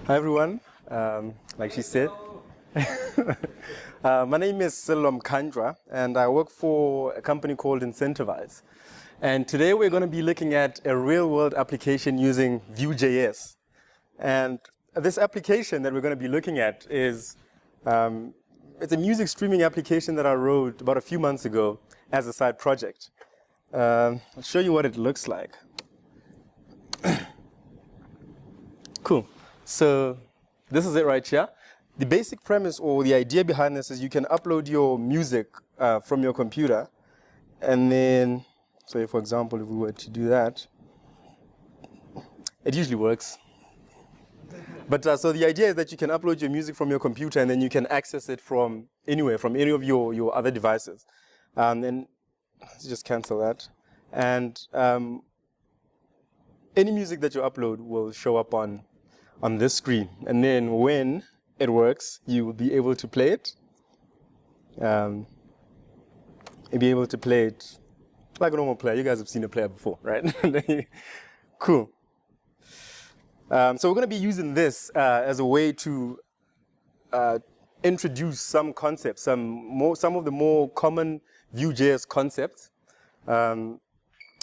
Hi everyone, like she said. My name is Sello Mkantjwa and I work for a company called Incentivize. And today we're going to be looking at a real-world application using Vue.JS. And this application that we're going to be looking at is, it's a music streaming application that I wrote about a few months ago as a side project. I'll show you what it looks like. Cool. So this is it right here. The basic premise or the idea behind this is you can upload your music from your computer. And then, so for example, if we were to do that, it usually works. But so the idea is that you can upload your music from your computer and then you can access it from anywhere, from any of your other devices. And let's just cancel that. And any music that you upload will show up on this screen. And then when it works, you will be able to play it. You'll be able to play it like a normal player. You guys have seen a player before, right? Cool. So we're going to be using this as a way to introduce some concepts, some of the more common Vue.js concepts. And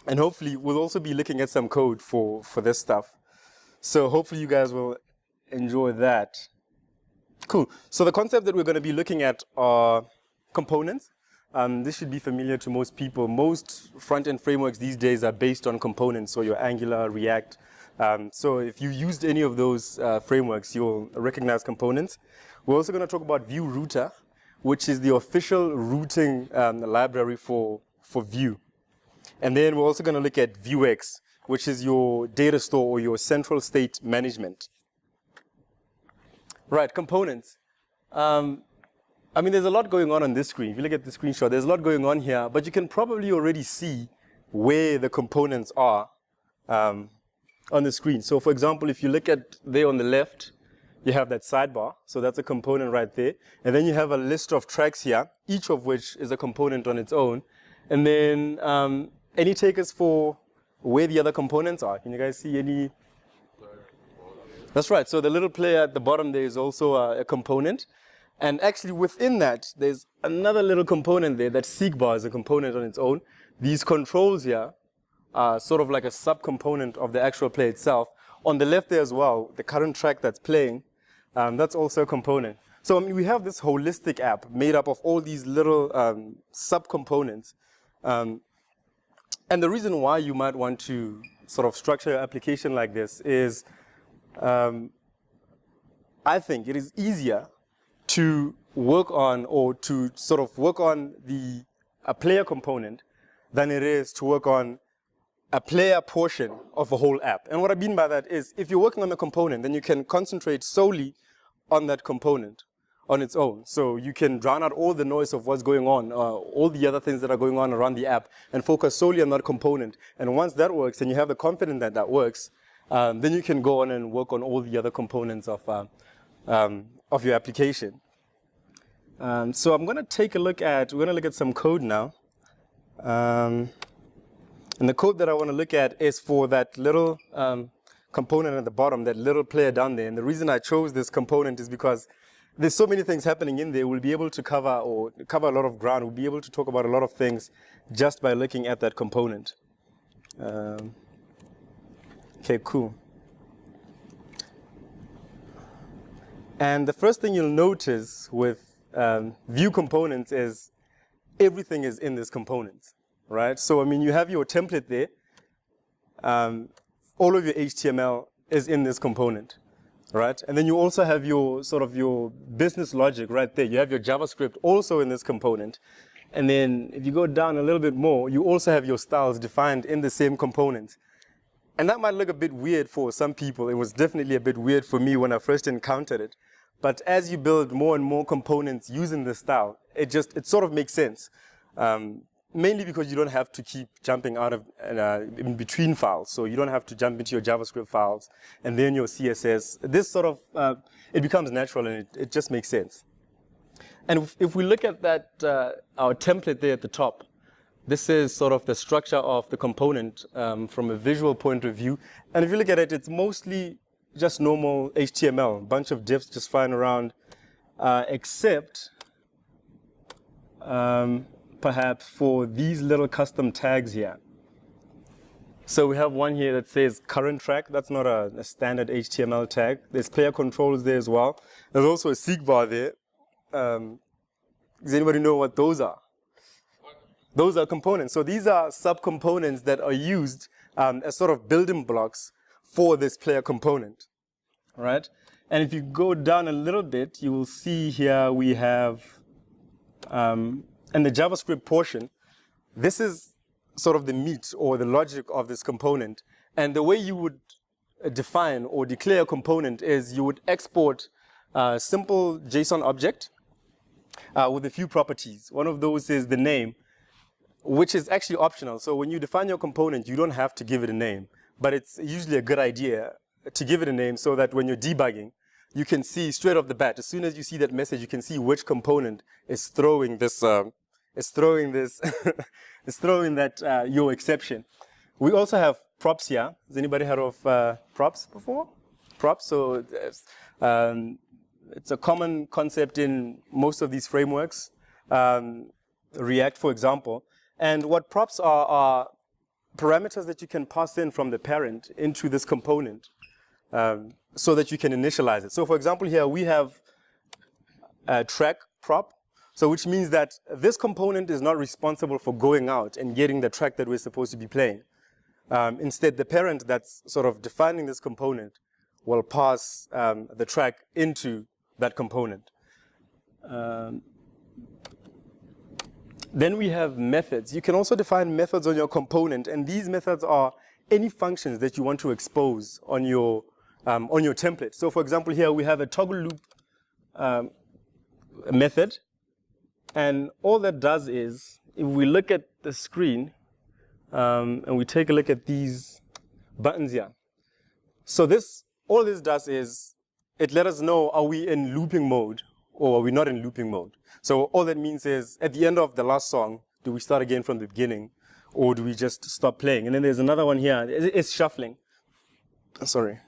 hopefully we'll also be looking at some code for this stuff. So hopefully you guys will enjoy that. Cool. So the concept that we're going to be looking at are components. This should be familiar to most people. Most front-end frameworks these days are based on components, so your Angular, React. So if you used any of those frameworks, you'll recognize components. We're also going to talk about Vue-router, which is the official routing library for Vue. And then we're also going to look at VueX, which is your data store or your central state management. Right, components. I mean, there's a lot going on this screen. If you look at the screenshot, there's a lot going on here, but you can probably already see where the components are on the screen. So for example, if you look at there on the left, you have that sidebar. So that's a component right there. And then you have a list of tracks here, each of which is a component on its own. And then any takers for where the other components are? Can you guys see any? That's right. So the little player at the bottom there is also a component. And actually within that, there's another little component there. That seek bar is a component on its own. These controls here are sort of like a subcomponent of the actual play itself. On the left there as well, the current track that's playing, that's also a component. So I mean, we have this holistic app made up of all these little subcomponents. And the reason why you might want to sort of structure your application like this is, I think it is easier to work on or to sort of work on a player component than it is to work on a player portion of a whole app. And what I mean by that is if you're working on a component, then you can concentrate solely on that component on its own. So you can drown out all the noise of what's going on, all the other things that are going on around the app and focus solely on that component. And once that works and you have the confidence that that works, then you can go on and work on all the other components of your application. So I'm going to take a look at, we're going to look at some code now. And the code that I want to look at is for that little component at the bottom, that little player down there. And the reason I chose this component is because there's so many things happening in there. We'll be able to cover a lot of ground. We'll be able to talk about a lot of things just by looking at that component. Okay, cool. And the first thing you'll notice with Vue components is everything is in this component, right? So, I mean, you have your template there. All of your HTML is in this component, right? And then you also have your sort of your business logic right there. You have your JavaScript also in this component. And then if you go down a little bit more, you also have your styles defined in the same component. And that might look a bit weird for some people. It was definitely a bit weird for me when I first encountered it. But as you build more and more components using this style, it sort of makes sense. Mainly because you don't have to keep jumping out of in between files. So you don't have to jump into your JavaScript files and then your CSS. This sort of, it becomes natural and it just makes sense. And if we look at that, our template there at the top, this is sort of the structure of the component from a visual point of view. And if you look at it, it's mostly just normal HTML, a bunch of divs just flying around, except perhaps for these little custom tags here. So we have one here that says current track. That's not a standard HTML tag. There's player controls there as well. There's also a seek bar there. Does anybody know what those are? Those are components. So these are sub-components that are used as sort of building blocks for this player component, right? And if you go down a little bit, you will see here we have, in the JavaScript portion, this is sort of the meat or the logic of this component. And the way you would define or declare a component is you would export a simple JSON object with a few properties. One of those is the name, which is actually optional. So when you define your component, you don't have to give it a name, but it's usually a good idea to give it a name so that when you're debugging, you can see straight off the bat, as soon as you see that message, you can see which component is throwing this, is throwing that your exception. We also have props here. Has anybody heard of props before? Props, so it's a common concept in most of these frameworks. React, for example. And what props are parameters that you can pass in from the parent into this component so that you can initialize it. So for example, here we have a track prop, so which means that this component is not responsible for going out and getting the track that we're supposed to be playing. Instead, the parent that's sort of defining this component will pass the track into that component. Then we have methods. You can also define methods on your component, and these methods are any functions that you want to expose on your template. So for example, here we have a toggle loop method, and all that does is, if we look at the screen and we take a look at these buttons here. So all this does is it let us know, are we in looping mode or are we not in looping mode? So all that means is, at the end of the last song, do we start again from the beginning, or do we just stop playing? And then there's another one here. It's shuffling. Sorry.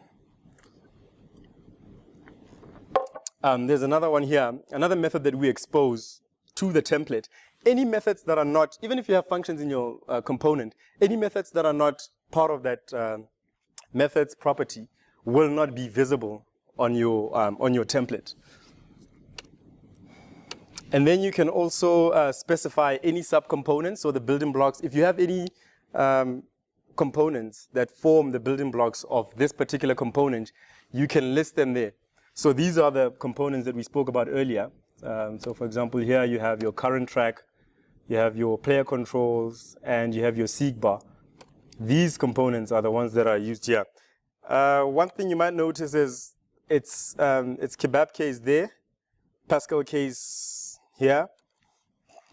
There's another one here, another method that we expose to the template. Any methods that are not, even if you have functions in your component, any methods that are not part of that methods property will not be visible on your template. And then you can also specify any subcomponents, so the building blocks. If you have any components that form the building blocks of this particular component, you can list them there. So these are the components that we spoke about earlier. So for example, here you have your current track, you have your player controls, and you have your seek bar. These components are the ones that are used here. One thing you might notice is it's kebab case there, Pascal case here.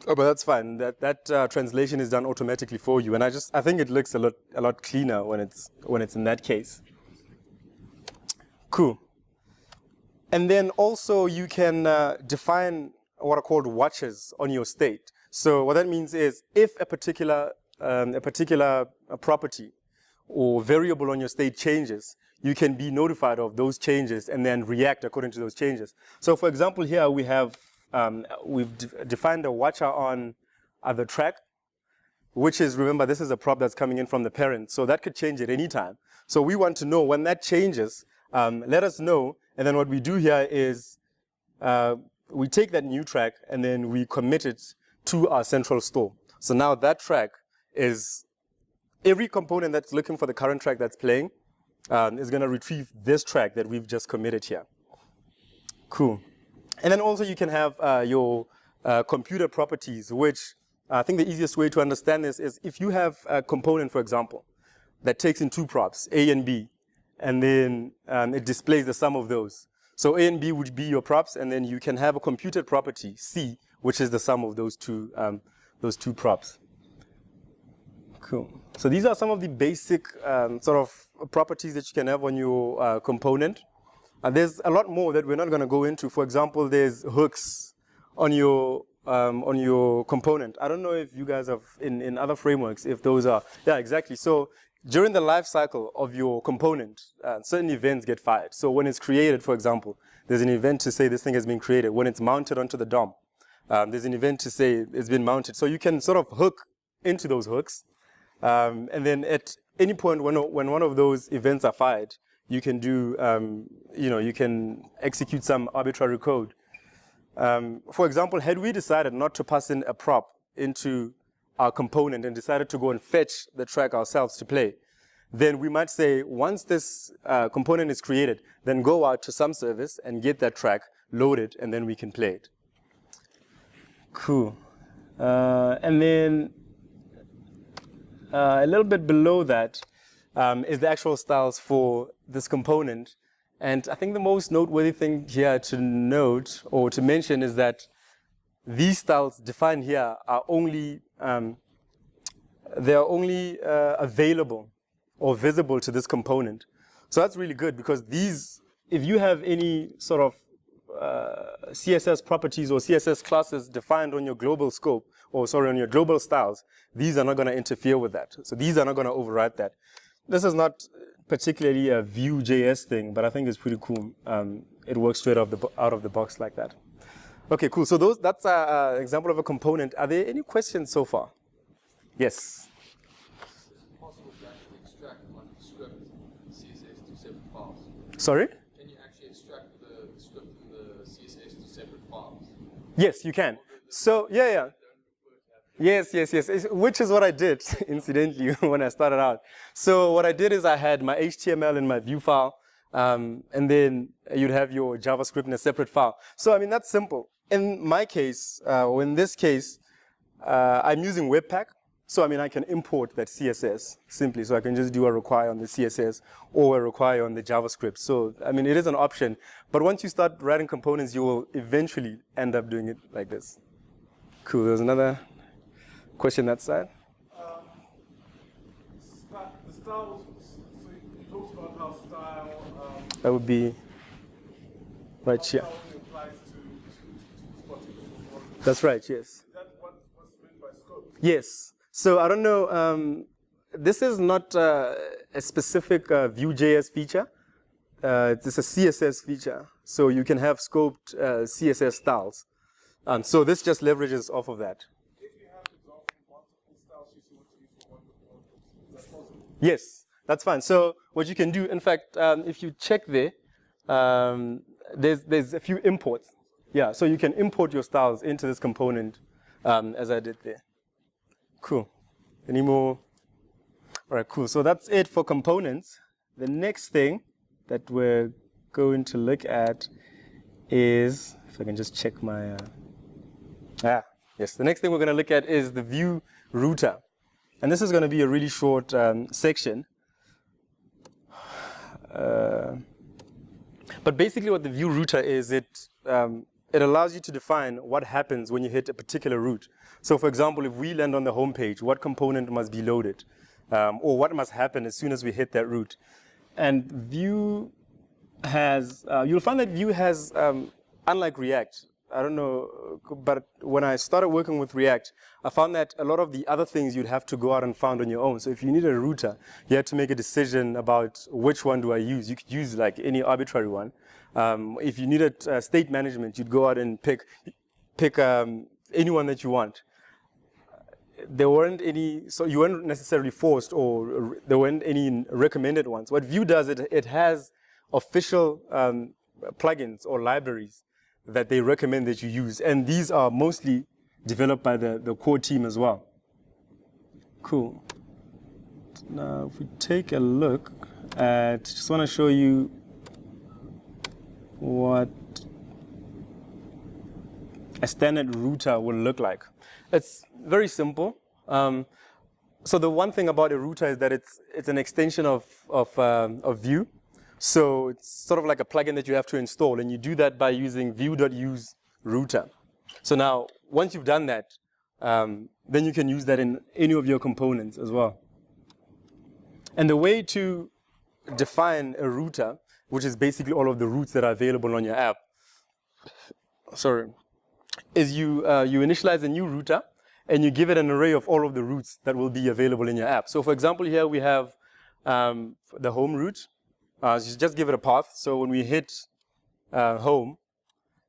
Oh, but that's fine. That translation is done automatically for you, and I think it looks a lot cleaner when it's in that case. Cool. And then also you can define what are called watches on your state. So what that means is, if a particular property or variable on your state changes, you can be notified of those changes and then react according to those changes. So for example, here we have we've defined a watcher on the track, which is, remember, this is a prop that's coming in from the parent, so that could change at any time. So we want to know when that changes, let us know, and then what we do here is we take that new track and then we commit it to our central store. So now that track is, every component that's looking for the current track that's playing is going to retrieve this track that we've just committed here. Cool. And then also you can have your computer properties, which I think the easiest way to understand this is, if you have a component, for example, that takes in two props, A and B, and then it displays the sum of those. So A and B would be your props, and then you can have a computed property, C, which is the sum of those two props. Cool. So these are some of the basic sort of properties that you can have on your component. There's a lot more that we're not going to go into. For example, there's hooks on your component. I don't know if you guys have in other frameworks, if those are, yeah, exactly. So during the life cycle of your component, certain events get fired. So when it's created, for example, there's an event to say this thing has been created. When it's mounted onto the DOM, there's an event to say it's been mounted. So you can sort of hook into those hooks. And then at any point when one of those events are fired, you can do, you can execute some arbitrary code. For example, had we decided not to pass in a prop into our component and decided to go and fetch the track ourselves to play, then we might say, once this component is created, then go out to some service and get that track loaded, and then we can play it. Cool. And then a little bit below that is the actual styles for this component. And I think the most noteworthy thing here to note or to mention is that these styles defined here are only available or visible to this component. So that's really good, because these, if you have any sort of CSS properties or CSS classes defined on your global scope, or sorry, on your global styles, these are not going to interfere with that. So these are not going to override that. This is not particularly a Vue.JS thing, but I think it's pretty cool. It works straight out of the box like that. Okay, cool. So that's an example of a component. Are there any questions so far? Yes. Is it possible to actually extract like the script CSS to separate files? Sorry? Can you actually extract the script and the CSS to separate files? Yes, you can. So yeah. Yes. Which is what I did, incidentally, when I started out. So what I did is I had my HTML in my Vue file, and then you'd have your JavaScript in a separate file. So I mean, that's simple. In my case, or in this case, I'm using Webpack. So I mean, I can import that CSS simply. So I can just do a require on the CSS or a require on the JavaScript. So I mean, it is an option. But once you start writing components, you will eventually end up doing it like this. Cool. There's another question that side. The style, so you talked about how style. That would be right here. Style only applies to Spotify. That's right. Yes. Is that what's meant by scope? Yes. So I don't know. This is not a specific Vue.js feature. It's a CSS feature. So you can have scoped CSS styles. So this just leverages off of that. Yes, that's fine. So what you can do, in fact, if you check there, there's a few imports. Yeah, so you can import your styles into this component, as I did there. Cool. Any more? All right, cool. So that's it for components. The next thing that we're going to look at is, if I can just check my, yes, the next thing we're going to look at is the Vue-router. And this is going to be a really short section. But basically what the Vue-router is, it allows you to define what happens when you hit a particular route. So for example, if we land on the home page, what component must be loaded? Or what must happen as soon as we hit that route? And Vue has, you'll find that Vue has, unlike React, I don't know, but when I started working with React, I found that a lot of the other things you'd have to go out and find on your own. So if you needed a router, you had to make a decision about which one do I use. You could use like any arbitrary one. If you needed state management, you'd go out and pick anyone that you want. There weren't any, so you weren't necessarily forced, or there weren't any recommended ones. What Vue does, it has official plugins or libraries that they recommend that you use. And these are mostly developed by the core team as well. Cool. Now, if we take a look at, just want to show you what a standard router will look like. It's very simple. So the one thing about a router is that it's an extension of Vue. So it's sort of like a plugin that you have to install, and you do that by using Vue.use router. So now, once you've done that, then you can use that in any of your components as well. And the way to define a router, which is basically all of the routes that are available on your app, is you initialize a new router, and you give it an array of all of the routes that will be available in your app. So for example, here we have the home root. So just give it a path. So when we hit home,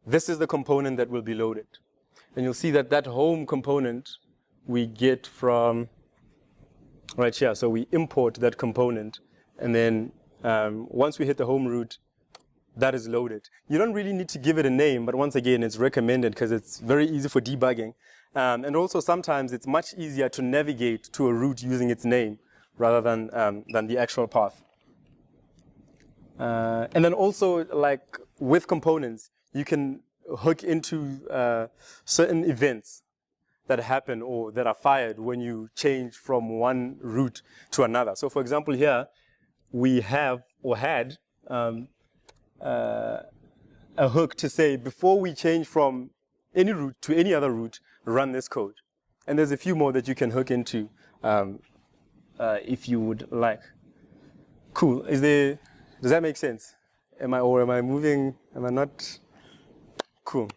this is the component that will be loaded. And you'll see that that home component we get from right here. So we import that component. And then once we hit the home root, that is loaded. You don't really need to give it a name, but once again, it's recommended because it's very easy for debugging. And also sometimes it's much easier to navigate to a route using its name rather than the actual path. And then also, like with components, you can hook into certain events that happen or that are fired when you change from one route to another. So for example, here we have or had a hook to say, before we change from any route to any other route, run this code. And there's a few more that you can hook into if you would like. Cool. Does that make sense? Am I moving? Am I not? Cool.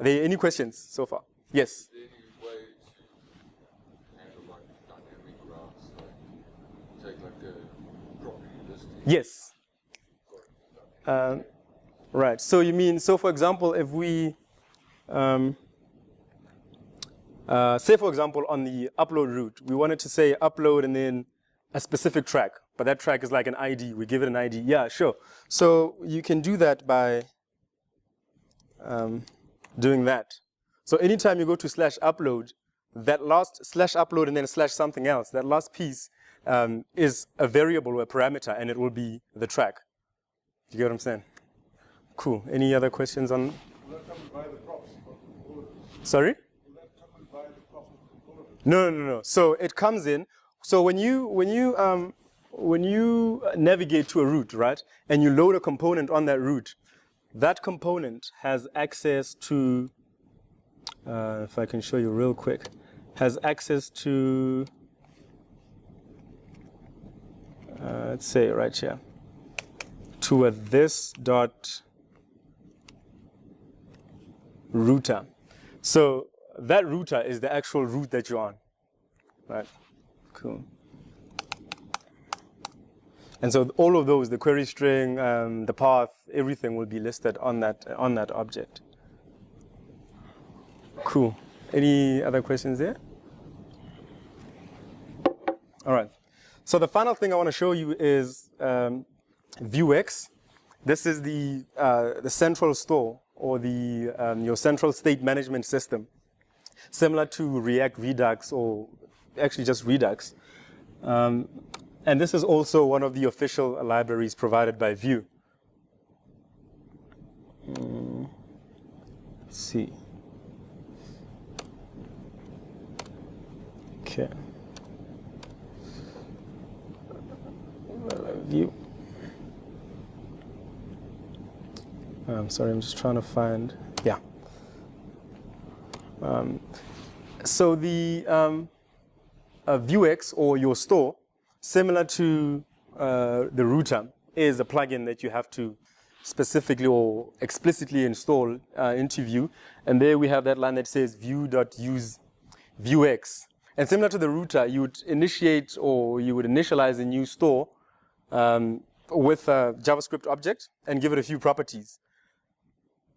Are there any questions so far? Yes? Is there any way to handle like dynamic graphs, like take like a property listing? Yes. Right. So you mean, so for example, if we, say for example on the upload route, we wanted to say upload and then a specific track, but that track is like an ID. We give it an ID. Yeah, sure. So you can do that by doing that. So anytime you go to /upload, that last /upload and then /something else, that last piece is a variable or a parameter, and it will be the track. You get what I'm saying? Cool. Any other questions on? Will that come and buy the props? Sorry? Will that come and buy the props of the component? No. So it comes in. So when you navigate to a route, right, and you load a component on that route, that component has access to, if I can show you real quick, has access to, let's say right here, to a this dot router. So that router is the actual route that you're on, right? Cool. And so all of those, the query string, the path, everything will be listed on that object. Cool. Any other questions there? All right. So the final thing I want to show you is VueX. This is the central store or your central state management system, similar to React Redux or actually just Redux. And this is also one of the official libraries provided by Vue. Let's see. Okay. Vue. I'm sorry, I'm just trying to find, yeah. So the VueX or your store, similar to the router, is a plugin that you have to specifically or explicitly install into Vue. And there we have that line that says Vue.use VueX. And similar to the router, you would initiate or you would initialize a new store with a JavaScript object and give it a few properties.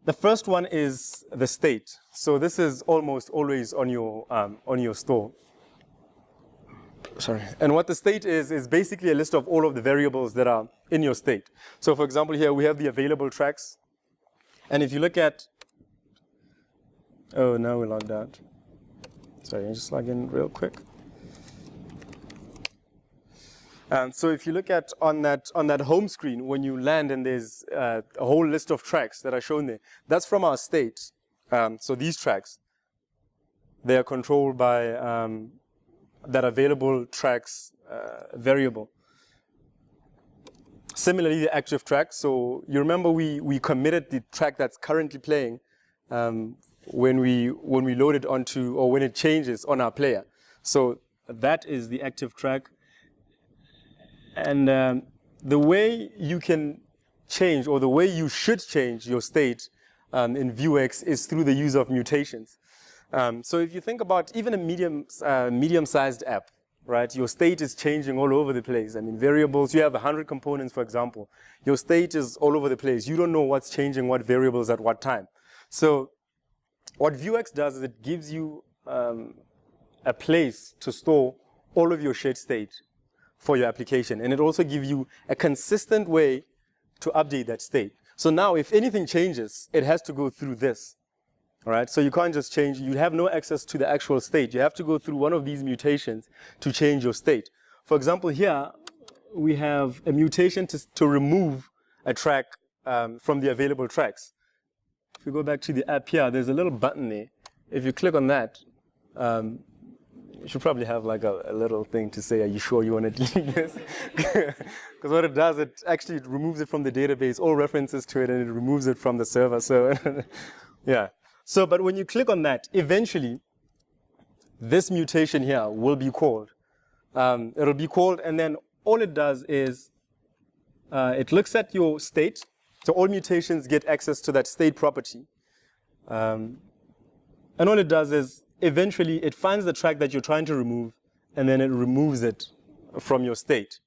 The first one is the state. So this is almost always on your store. Sorry. And what the state is basically a list of all of the variables that are in your state. So for example, here we have the available tracks. And if you look at, oh, now we're logged out. Sorry, I'll just log in real quick. So if you look at on that home screen, when you land and there's a whole list of tracks that are shown there, that's from our state. So these tracks, they are controlled by that available tracks variable. Similarly, the active track. So you remember we committed the track that's currently playing when we load it onto, or when it changes on our player. So that is the active track. And the way you can change, or the way you should change your state in VueX is through the use of mutations. So if you think about even a medium-sized app, right? Your state is changing all over the place. I mean, variables, you have 100 components, for example. Your state is all over the place. You don't know what's changing what variables at what time. So what Vuex does is it gives you a place to store all of your shared state for your application. And it also gives you a consistent way to update that state. So now if anything changes, it has to go through this. All right, so you can't just change, you have no access to the actual state. You have to go through one of these mutations to change your state. For example, here we have a mutation to remove a track from the available tracks. If we go back to the app here, there's a little button there. If you click on that, you should probably have like a little thing to say, are you sure you want to delete this? Because what it does, it actually removes it from the database, all references to it, and it removes it from the server. So yeah. So, but when you click on that, eventually, this mutation here will be called. It'll be called, and then all it does is it looks at your state. So all mutations get access to that state property. And all it does is eventually it finds the track that you're trying to remove, and then it removes it from your state.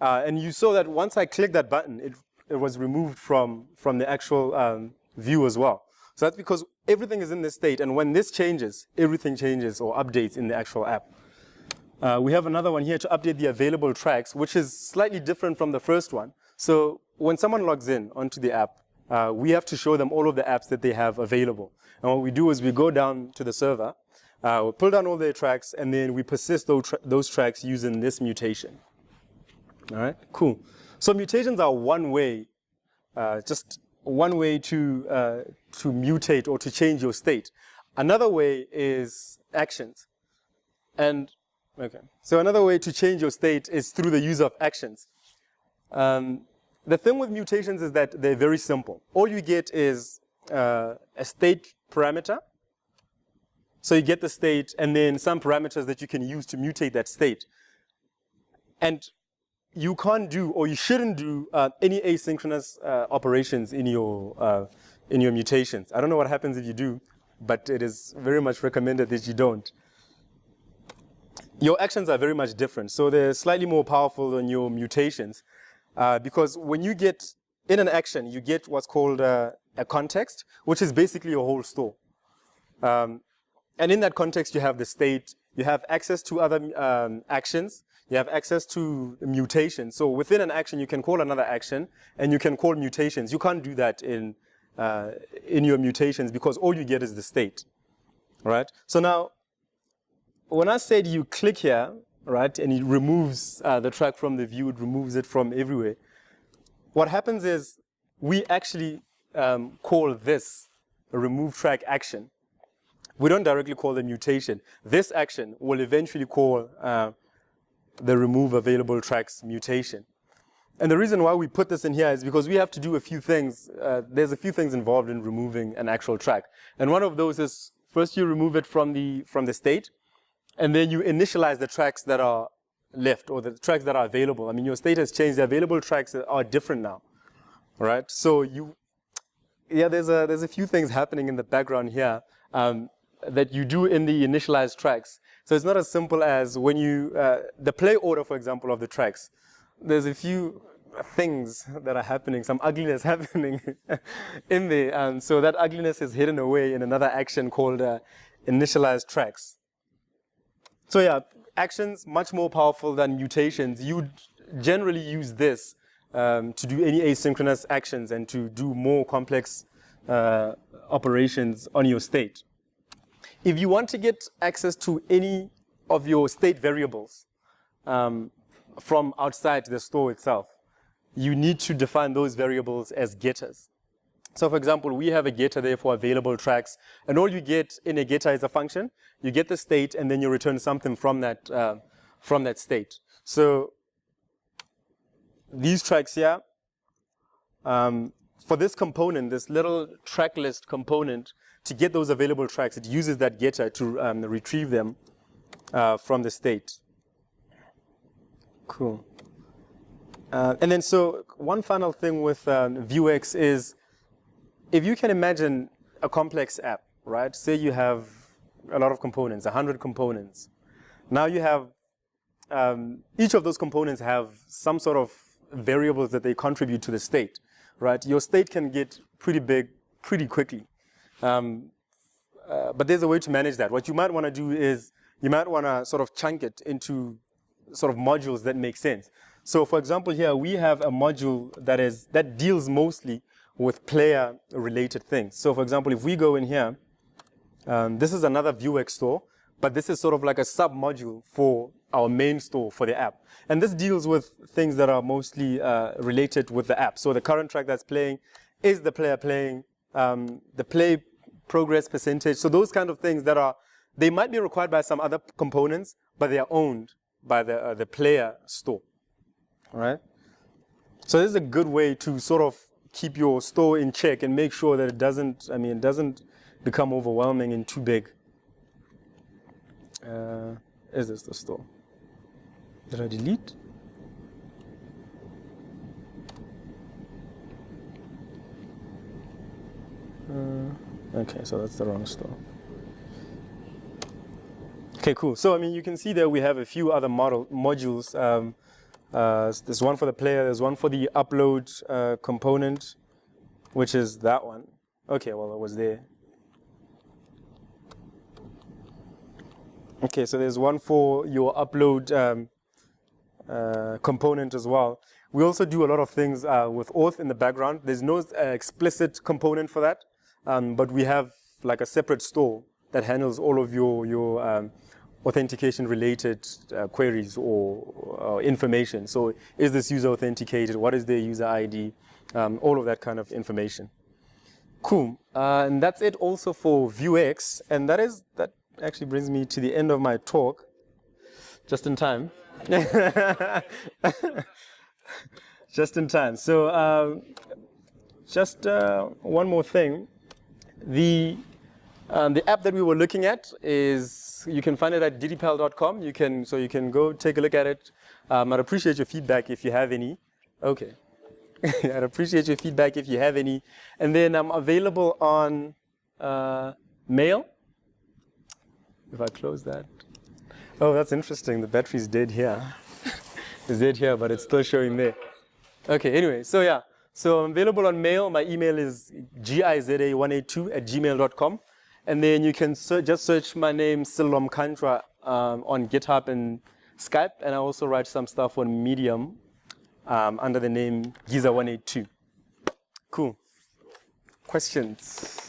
And you saw that once I clicked that button, it was removed from the actual view as well. So that's because everything is in this state, and when this changes, everything changes or updates in the actual app. We have another one here to update the available tracks, which is slightly different from the first one. So when someone logs in onto the app, we have to show them all of the apps that they have available. And what we do is we go down to the server, we pull down all their tracks, and then we persist those tracks using this mutation. All right, cool. So mutations are one way, just one way to mutate or to change your state. Another way is actions. And, okay, so another way to change your state is through the use of actions. The thing with mutations is that they're very simple. All you get is a state parameter. So you get the state and then some parameters that you can use to mutate that state. And you can't do, or you shouldn't do, any asynchronous operations in your mutations. I don't know what happens if you do, but it is very much recommended that you don't. Your actions are very much different, so they're slightly more powerful than your mutations, because when you get in an action, you get what's called a context, which is basically your whole store. And in that context, you have the state, you have access to other actions, you have access to mutations. So within an action, you can call another action, and you can call mutations. You can't do that in your mutations because all you get is the state, right? So now, when I said you click here, right, and it removes the track from the view, it removes it from everywhere. What happens is we actually call this a remove track action. We don't directly call the mutation. This action will eventually call the remove available tracks mutation. And the reason why we put this in here is because we have to do a few things. There's a few things involved in removing an actual track. And one of those is first you remove it from the state, and then you initialize the tracks that are left or the tracks that are available. I mean, your state has changed. The available tracks are different now, right? So there's a few things happening in the background here that you do in the initialized tracks. So it's not as simple as when you, the play order, for example, of the tracks. There's a few things that are happening, some ugliness happening in there. And so that ugliness is hidden away in another action called initialized tracks. So yeah, actions much more powerful than mutations. You generally use this to do any asynchronous actions and to do more complex operations on your state. If you want to get access to any of your state variables from outside the store itself, you need to define those variables as getters. So for example, we have a getter there for available tracks, and all you get in a getter is a function. You get the state, and then you return something from that state. So these tracks here, for this component, this little track list component, to get those available tracks, it uses that getter to retrieve them from the state. Cool. And then so one final thing with VueX is, if you can imagine a complex app, right? Say you have a lot of components, 100 components. Now you have each of those components have some sort of variables that they contribute to the state, right? Your state can get pretty big pretty quickly. But there's a way to manage that. What you might want to do is you might want to sort of chunk it into sort of modules that make sense. So for example, here we have a module that deals mostly with player-related things. So for example, if we go in here, this is another VueX store, but this is sort of like a sub-module for our main store for the app. And this deals with things that are mostly related with the app. So the current track that's playing, is the player playing, the play progress percentage. So those kind of things they might be required by some other components, but they are owned by the player store, all right? So this is a good way to sort of keep your store in check and make sure that it doesn't become overwhelming and too big. Is this the store? Did I delete? Okay, so that's the wrong store. Okay, cool. So, you can see there we have a few other modules. There's one for the player, there's one for the upload component, which is that one. Okay, well, it was there. Okay, so there's one for your upload component as well. We also do a lot of things with auth in the background. There's no explicit component for that, but we have like a separate store that handles all of your authentication related queries or information. So is this user authenticated? What is their user ID? All of that kind of information. Cool. And that's it also for VueX. And that actually brings me to the end of my talk, just in time. Just in time. So just one more thing. The app that we were looking at you can find it at ddpal.com. You can go take a look at it. I'd appreciate your feedback if you have any. Okay. I'd appreciate your feedback if you have any. And then I'm available on mail. If I close that. Oh, that's interesting. The battery's dead here. It's dead here, but it's still showing there. Okay, anyway, so yeah. So I'm available on mail. My email is giza182@gmail.com. And then you can just search my name, Sello Mkantjwa, on GitHub and Skype. And I also write some stuff on Medium under the name Giza182. Cool. Questions?